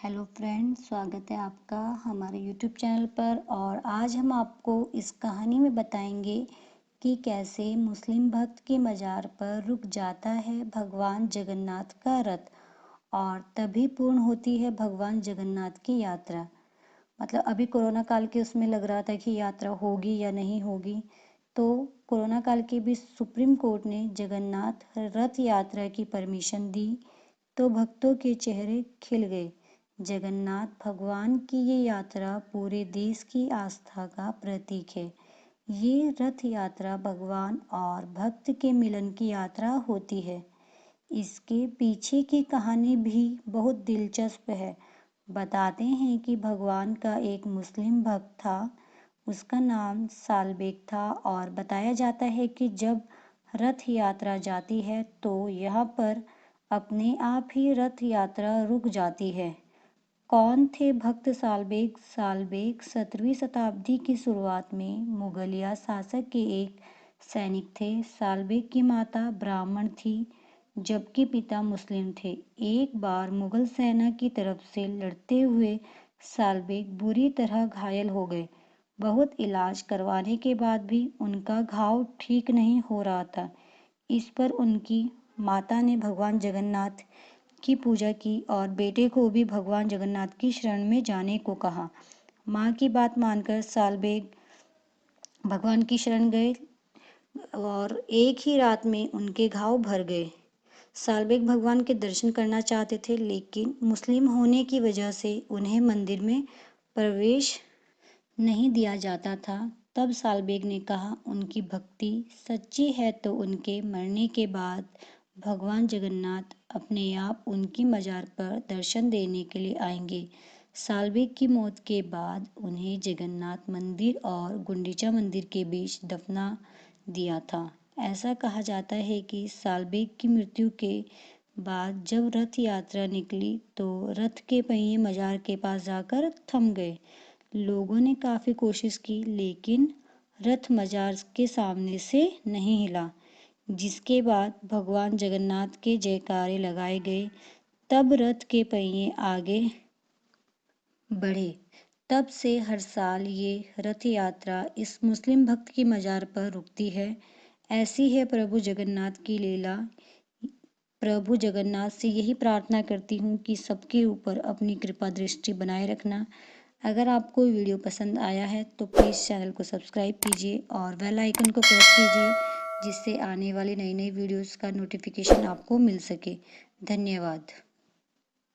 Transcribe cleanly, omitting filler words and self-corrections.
Hello friend, स्वागत है आपका हमारे यूट्यूब चैनल पर। और आज हम आपको इस कहानी में बताएंगे कि कैसे मुस्लिम भक्त की मज़ार पर रुक जाता है भगवान जगन्नाथ का रथ और तभी पूर्ण होती है भगवान जगन्नाथ की यात्रा। मतलब अभी कोरोना काल के उसमें लग रहा था कि यात्रा होगी या नहीं होगी, तो कोरोना काल के भी सुप्रीम कोर्ट ने जगन्नाथ रथ यात्रा की परमिशन दी तो भक्तों के चेहरे खिल गए। जगन्नाथ भगवान की ये यात्रा पूरे देश की आस्था का प्रतीक है। ये रथ यात्रा भगवान और भक्त के मिलन की यात्रा होती है। इसके पीछे की कहानी भी बहुत दिलचस्प है। बताते हैं कि भगवान का एक मुस्लिम भक्त था, उसका नाम सालबेग था और बताया जाता है कि जब रथ यात्रा जाती है तो यहाँ पर अपने आप ही रथ यात्रा रुक जाती है। कौन थे भक्त सालबेग? सालबेग 17वीं शताब्दी की शुरुआत में मुगलिया शासक के एक सैनिक थे। सालबेग की माता ब्राह्मण थी जबकि पिता मुस्लिम थे। एक बार मुगल सेना की तरफ से लड़ते हुए सालबेग बुरी तरह घायल हो गए। बहुत इलाज करवाने के बाद भी उनका घाव ठीक नहीं हो रहा था। इस पर उनकी माता ने भगवान जगन्नाथ की पूजा की और बेटे को भी भगवान जगन्नाथ की शरण में जाने को कहा। माँ की बात मानकर सालबेग भगवान की शरण गए और एक ही रात में उनके घाव भर गए। सालबेग भगवान के दर्शन करना चाहते थे, लेकिन मुस्लिम होने की वजह से उन्हें मंदिर में प्रवेश नहीं दिया जाता था। तब सालबेग ने कहा, उनकी भक्ति सच्ची है तो उनके मरने के बाद भगवान जगन्नाथ अपने आप उनकी मज़ार पर दर्शन देने के लिए आएंगे। सालबेग की मौत के बाद उन्हें जगन्नाथ मंदिर और गुंडीचा मंदिर के बीच दफना दिया था। ऐसा कहा जाता है कि सालबेग की मृत्यु के बाद जब रथ यात्रा निकली तो रथ के पहिए मज़ार के पास जाकर थम गए। लोगों ने काफ़ी कोशिश की, लेकिन रथ मज़ार के सामने से नहीं हिला, जिसके बाद भगवान जगन्नाथ के जयकारे लगाए गए। तब रथ के पहिए आगे बढ़े। तब से हर साल ये रथ यात्रा इस मुस्लिम भक्त की मज़ार पर रुकती है। ऐसी है प्रभु जगन्नाथ की लीला। प्रभु जगन्नाथ से यही प्रार्थना करती हूँ कि सबके ऊपर अपनी कृपा दृष्टि बनाए रखना। अगर आपको वीडियो पसंद आया है तो प्लीज़ चैनल को सब्सक्राइब कीजिए और बेल आइकन को प्रेस कीजिए, जिससे आने वाली नई वीडियोस का नोटिफिकेशन आपको मिल सके। धन्यवाद।